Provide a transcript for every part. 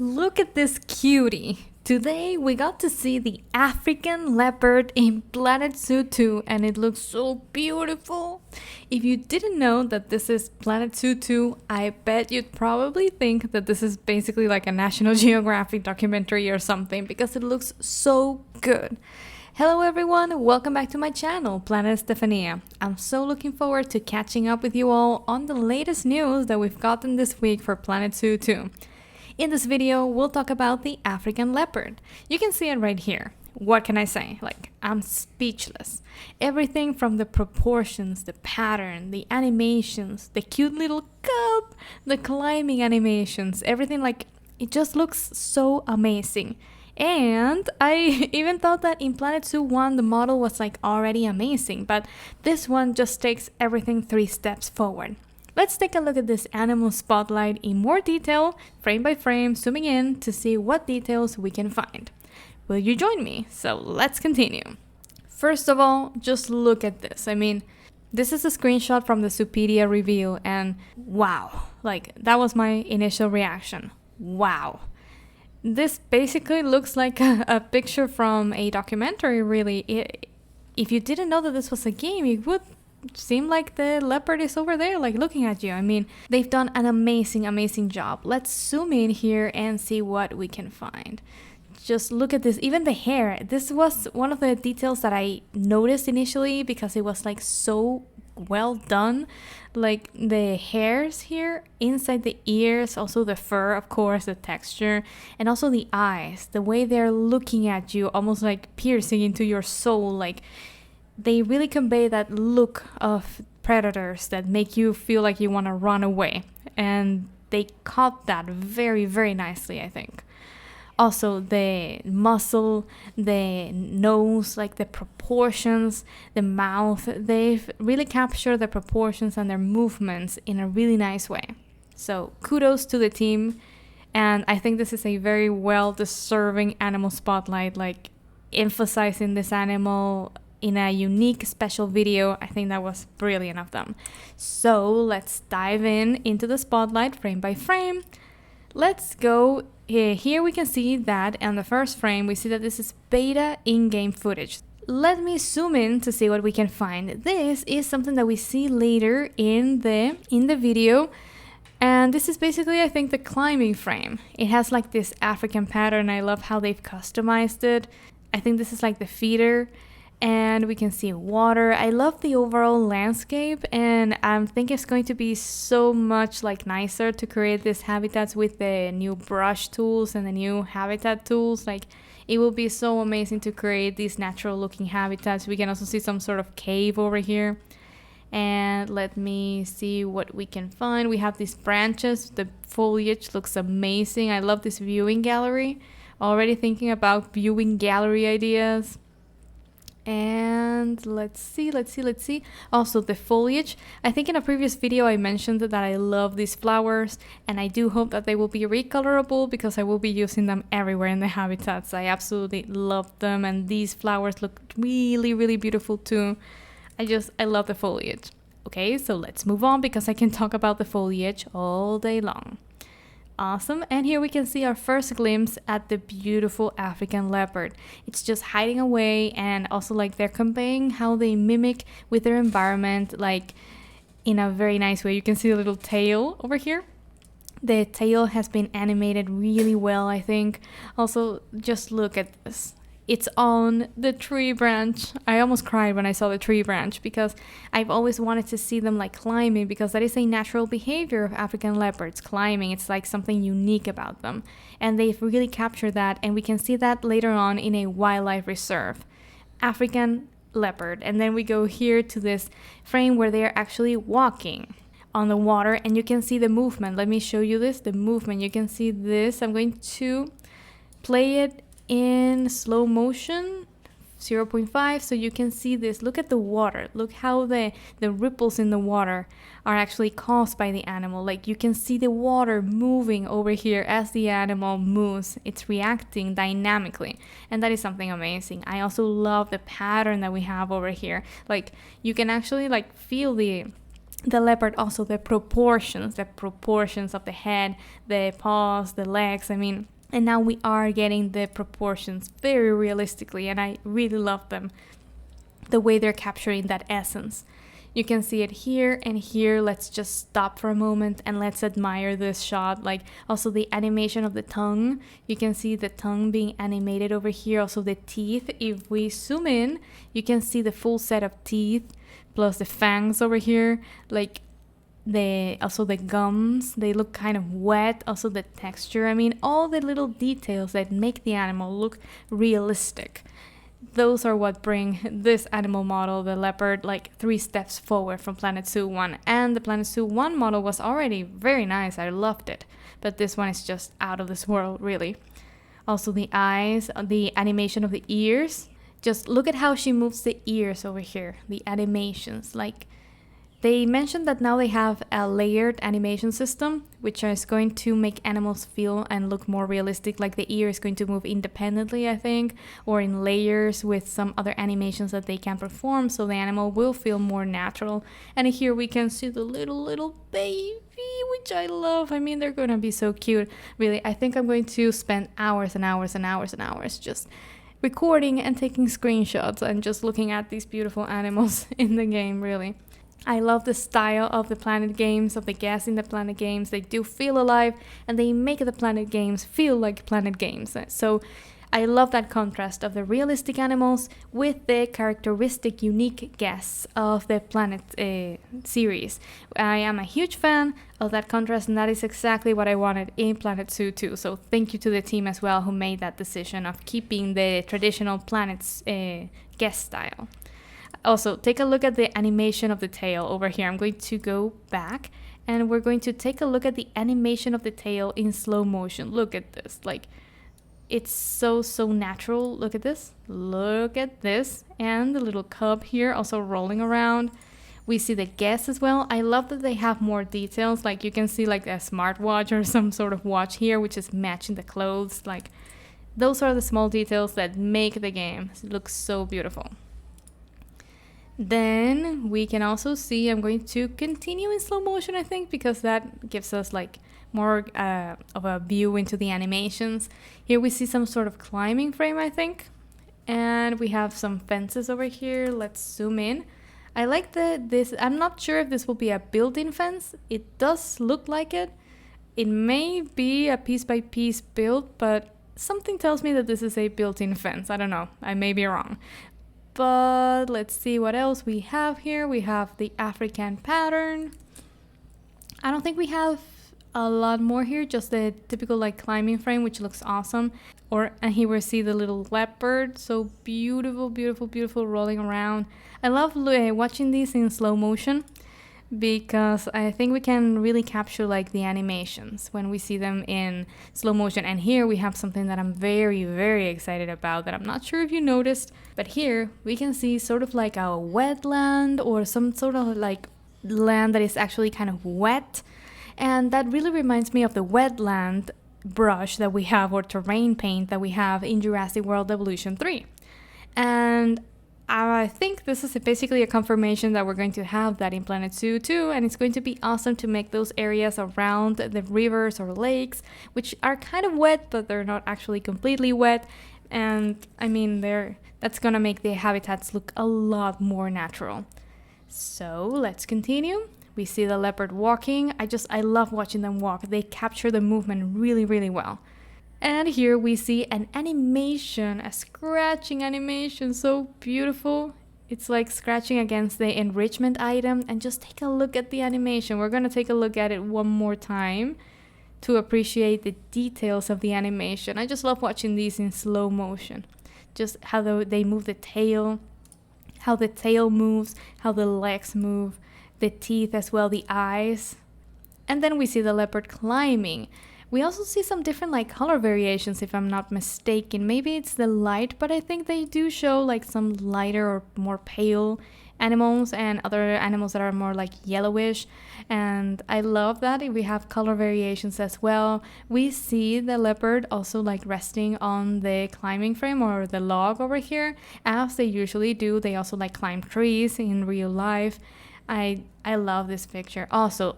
Look at this cutie! Today we got to see the African leopard in Planet Zoo 2 and it looks so beautiful. If you didn't know that this is Planet Zoo 2, I bet you'd probably think that this is basically like a National Geographic documentary or something because it looks so good. Hello everyone, welcome back to my channel, Planet Stefania. I'm so looking forward to catching up with you all on the latest news that we've gotten this week for Planet Zoo 2. In this video, we'll talk about the African leopard. You can see it right here. What can I say? I'm speechless. Everything from the proportions, the pattern, the animations, the cute little cub, the climbing animations, everything it just looks so amazing. And I even thought that in Planet Zoo 1 the model was already amazing, but this one just takes everything 3 steps forward. Let's take a look at this animal spotlight in more detail, frame by frame, zooming in to see what details we can find. Will you join me? So let's continue. First of all, just look at this. This is a screenshot from the Zoopedia reveal and wow, that was my initial reaction. Wow. This basically looks like a picture from a documentary, really. If you didn't know that this was a game, it would seem like the leopard is over there, looking at you. They've done an amazing job. Let's zoom in here and see what we can find. Just look at this, even the hair. This was one of the details that I noticed initially because it was so well done. The hairs here inside the ears, also the fur, of course, the texture, and also the eyes, the way they're looking at you, almost piercing into your soul. They really convey that look of predators that make you feel like you want to run away. And they caught that very nicely, I think. Also, the muscle, the nose, the proportions, the mouth, they've really captured the proportions and their movements in a really nice way. So kudos to the team. And I think this is a very well-deserving animal spotlight, emphasizing this animal in a unique special video. I think that was brilliant of them. So let's dive into the spotlight frame by frame. Let's go. Here we can see that on the first frame we see that this is beta in-game footage. Let me zoom in to see what we can find. This is something that we see later in the video. And this is basically, I think, the climbing frame. It has this African pattern. I love how they've customized it. I think this is the feeder. And we can see water. I love the overall landscape, and I think it's going to be so much nicer to create these habitats with the new brush tools and the new habitat tools. It will be so amazing to create these natural looking habitats. We can also see some sort of cave over here. And let me see what we can find. We have these branches. The foliage looks amazing. I love this viewing gallery. Already thinking about viewing gallery ideas. And let's see. Also the foliage. I think in a previous video I mentioned that I love these flowers, and I do hope that they will be recolorable because I will be using them everywhere in the habitats. I absolutely love them, and these flowers look really beautiful too. I love the foliage. Okay, so let's move on because I can talk about the foliage all day long. Awesome, and here we can see our first glimpse at the beautiful African leopard. It's just hiding away, and also they're conveying how they mimic with their environment in a very nice way. You can see the little tail over here. The tail has been animated really well, I think. Also, just look at this. It's on the tree branch. I almost cried when I saw the tree branch because I've always wanted to see them climbing, because that is a natural behavior of African leopards, climbing. It's something unique about them. And they've really captured that, and we can see that later on in a wildlife reserve. African leopard. And then we go here to this frame where they're actually walking on the water, and you can see the movement. Let me show you the movement. You can see this. I'm going to play it in slow motion, 0.5, so you can see this. Look at the water. Look how the ripples in the water are actually caused by the animal. You can see the water moving over here as the animal moves. It's reacting dynamically, and that is something amazing. I also love the pattern that we have over here. You can actually feel the The leopard also, the proportions of the head, the paws, the legs, I mean, and now we are getting the proportions very realistically, and I really love them, the way they're capturing that essence. You can see it here and here. Let's just stop for a moment and let's admire this shot. Like also the animation of the tongue. You can see the tongue being animated over here. Also the teeth. If we zoom in, you can see the full set of teeth plus the fangs over here. Like also the gums, they look kind of wet. Also the texture. I mean, all the little details that make the animal look realistic. Those are what bring this animal model, the leopard, like 3 steps forward from Planet Zoo 1. And the Planet Zoo 1 model was already very nice. I loved it. But this one is just out of this world, really. Also the eyes, the animation of the ears. Just look at how she moves the ears over here. The animations, like they mentioned that now they have a layered animation system, which is going to make animals feel and look more realistic. Like the ear is going to move independently, I think, or in layers with some other animations that they can perform, so the animal will feel more natural. And here we can see the little baby, which I love. I mean, they're going to be so cute. Really, I think I'm going to spend hours and hours and hours and hours just recording and taking screenshots and just looking at these beautiful animals in the game, really. I love the style of the Planet games, of the guests in the Planet games. They do feel alive, and they make the Planet games feel like Planet games. So I love that contrast of the realistic animals with the characteristic, unique guests of the Planet series. I am a huge fan of that contrast, and that is exactly what I wanted in Planet Zoo 2. So thank you to the team as well who made that decision of keeping the traditional Planet's guest style. Also, take a look at the animation of the tail over here. I'm going to go back and we're going to take a look at the animation of the tail in slow motion. Look at this. Like, it's so natural. Look at this. Look at this. And the little cub here also rolling around. We see the guests as well. I love that they have more details. Like, you can see like a smartwatch or some sort of watch here, which is matching the clothes. Like, those are the small details that make the game look so beautiful. Then we can also see, I'm going to continue in slow motion, I think, because that gives us like more of a view into the animations. Here we see some sort of climbing frame, I think. And we have some fences over here. Let's zoom in. I like this. I'm not sure if this will be a built-in fence. It does look like it. It may be a piece-by-piece build, but something tells me that this is a built-in fence. I don't know. I may be wrong. But let's see what else we have here. We have the African pattern. I don't think we have a lot more here, just the typical like climbing frame, which looks awesome. And here we see the little leopard, so beautiful, beautiful, beautiful, rolling around. I love watching these in slow motion because I think we can really capture like the animations when we see them in slow motion. And here we have something that I'm very, very excited about that I'm not sure if you noticed, but here we can see sort of like a wetland or some sort of like land that is actually kind of wet. And that really reminds me of the wetland brush that we have, or terrain paint that we have in Jurassic World Evolution 3. And I think this is basically a confirmation that we're going to have that in Planet Zoo 2, and it's going to be awesome to make those areas around the rivers or lakes, which are kind of wet, but they're not actually completely wet. And I mean, that's gonna make the habitats look a lot more natural. So let's continue. We see the leopard walking. I love watching them walk. They capture the movement really, really well. And here we see an animation, a scratching animation, so beautiful. It's like scratching against the enrichment item, and just take a look at the animation. We're gonna take a look at it one more time to appreciate the details of the animation. I just love watching these in slow motion. Just how they move the tail, how the tail moves, how the legs move, the teeth as well, the eyes. And then we see the leopard climbing. We also see some different like color variations, if I'm not mistaken. Maybe it's the light, but I think they do show like some lighter or more pale animals and other animals that are more like yellowish. And I love that we have color variations as well. We see the leopard also like resting on the climbing frame or the log over here, as they usually do. They also like climb trees in real life. I love this picture. Also,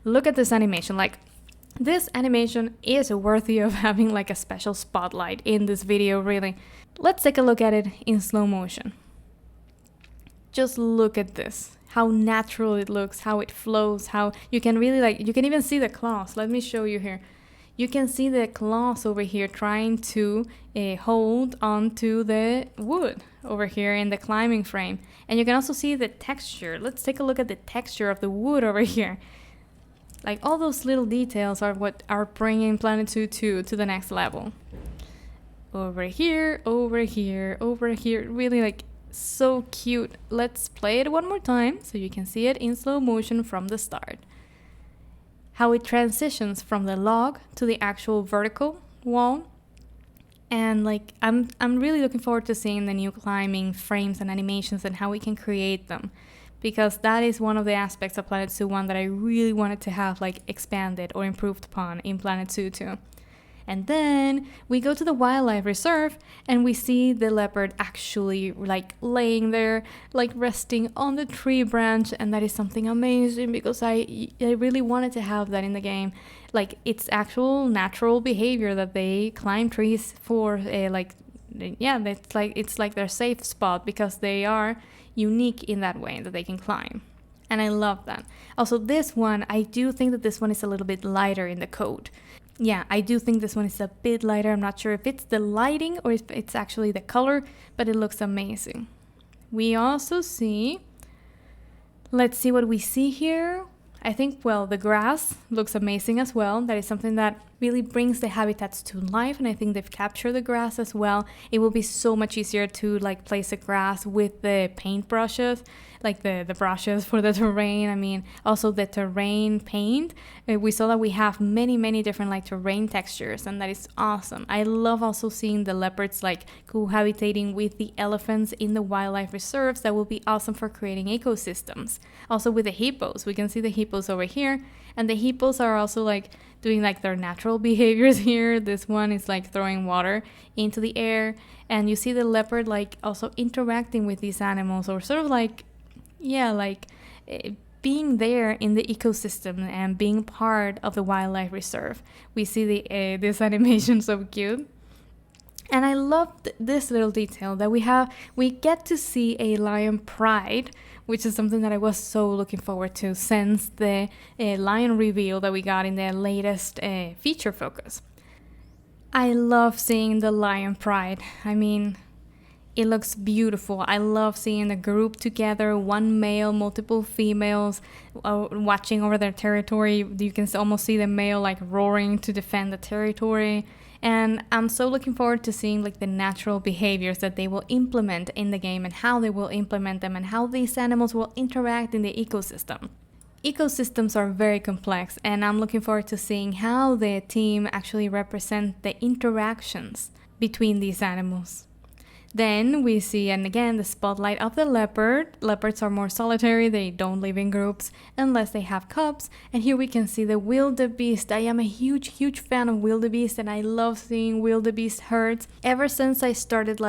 look at this animation. Like, this animation is worthy of having like a special spotlight in this video, really. Let's take a look at it in slow motion. Just look at this. How natural it looks, how it flows, how you can really like, you can even see the claws. Let me show you here. You can see the claws over here trying to hold onto the wood over here in the climbing frame. And you can also see the texture. Let's take a look at the texture of the wood over here. Like, all those little details are what are bringing Planet Zoo 2 to the next level. Over here, over here, over here. Really, like, so cute. Let's play it one more time so you can see it in slow motion from the start. How it transitions from the log to the actual vertical wall. And like, I'm really looking forward to seeing the new climbing frames and animations and how we can create them, because that is one of the aspects of Planet Zoo 1 that I really wanted to have like expanded or improved upon in Planet Zoo 2. And then we go to the wildlife reserve and we see the leopard actually like laying there, like resting on the tree branch. And that is something amazing because I really wanted to have that in the game. Like, it's actual natural behavior that they climb trees for, it's like their safe spot because they are unique in that way that they can climb. And I love that. Also, this one, I do think that this one is a little bit lighter in the code. Yeah, I do think this one is a bit lighter. I'm not sure if it's the lighting or if it's actually the color, but it looks amazing. We also see, let's see what we see here. I think, well, the grass looks amazing as well. That is something that really brings the habitats to life, and I think they've captured the grass as well. It will be so much easier to like place the grass with the paint brushes, like the brushes for the terrain. I mean, also the terrain paint. We saw that we have many different like terrain textures, and that is awesome. I love also seeing the leopards like cohabitating with the elephants in the wildlife reserves. That will be awesome for creating ecosystems. Also with the hippos, we can see the hippos over here, and the hippos are also like doing like their natural behaviors here. This one is like throwing water into the air, and you see the leopard like also interacting with these animals, or sort of like, yeah, like being there in the ecosystem and being part of the wildlife reserve. We see the this animation so cute. And I love this little detail that we get to see a lion pride, which is something that I was so looking forward to since the lion reveal that we got in the latest feature focus. I love seeing the lion pride. I mean, it looks beautiful. I love seeing the group together, one male, multiple females, watching over their territory. You can almost see the male like roaring to defend the territory. And I'm so looking forward to seeing like the natural behaviors that they will implement in the game, and how they will implement them, and how these animals will interact in the ecosystem. Ecosystems are very complex, and I'm looking forward to seeing how the team actually represent the interactions between these animals. Then we see, and again, the spotlight of the leopard. Leopards are more solitary. They don't live in groups unless they have cubs. And here we can see the wildebeest. I am a huge fan of wildebeest, and I love seeing wildebeest herds. Ever since I started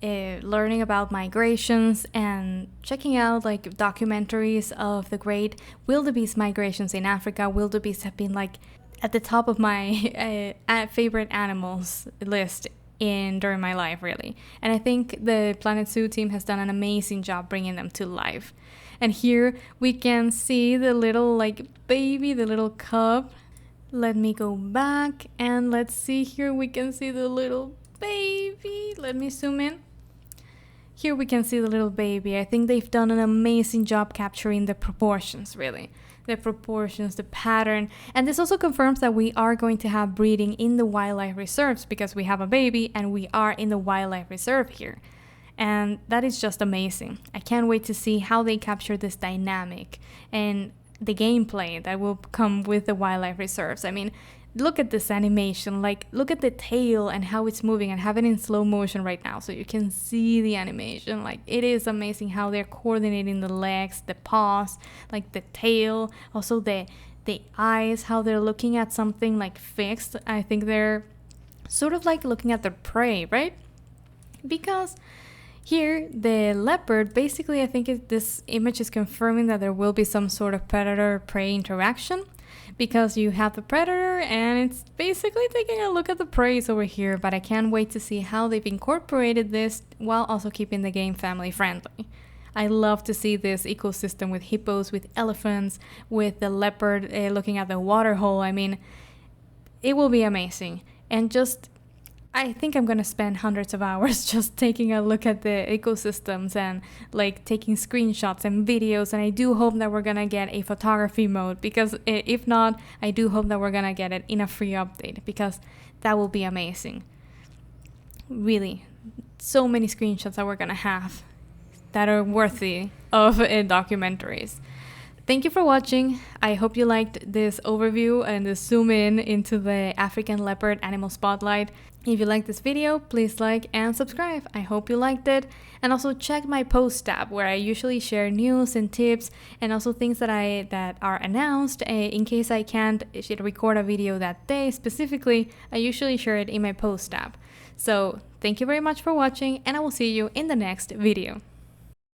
learning about migrations and checking out like documentaries of the great wildebeest migrations in Africa, wildebeest have been like at the top of my favorite animals list during my life, really. And I think the Planet Zoo team has done an amazing job bringing them to life. And here we can see the little like baby, the little cub. Let me go back and let's see here. We can see the little baby. Let me zoom in. Here we can see the little baby. I think they've done an amazing job capturing the proportions, really. The proportions, the pattern. And this also confirms that we are going to have breeding in the wildlife reserves, because we have a baby and we are in the wildlife reserve here. And that is just amazing. I can't wait to see how they capture this dynamic and the gameplay that will come with the wildlife reserves. I mean, look at this animation, like look at the tail and how it's moving, and have it in slow motion right now so you can see the animation. Like, it is amazing how they're coordinating the legs, the paws, like the tail, also the eyes, how they're looking at something like fixed. I think they're sort of like looking at their prey, right? Because Here, the leopard, basically I think this image is confirming that there will be some sort of predator-prey interaction, because you have the predator and it's basically taking a look at the prey over here, but I can't wait to see how they've incorporated this while also keeping the game family friendly. I love to see this ecosystem with hippos, with elephants, with the leopard looking at the water hole. I mean, it will be amazing. And just, I think I'm gonna spend hundreds of hours just taking a look at the ecosystems and like taking screenshots and videos, and I do hope that we're gonna get a photography mode, because if not, I do hope that we're gonna get it in a free update, because that will be amazing. Really, so many screenshots that we're gonna have that are worthy of documentaries. Thank you for watching. I hope you liked this overview and the zoom in into the African leopard animal spotlight. If you liked this video, please like and subscribe. I hope you liked it. And also check my post tab, where I usually share news and tips and also things that are announced. In case I can't record a video that day specifically, I usually share it in my post tab. So thank you very much for watching, and I will see you in the next video.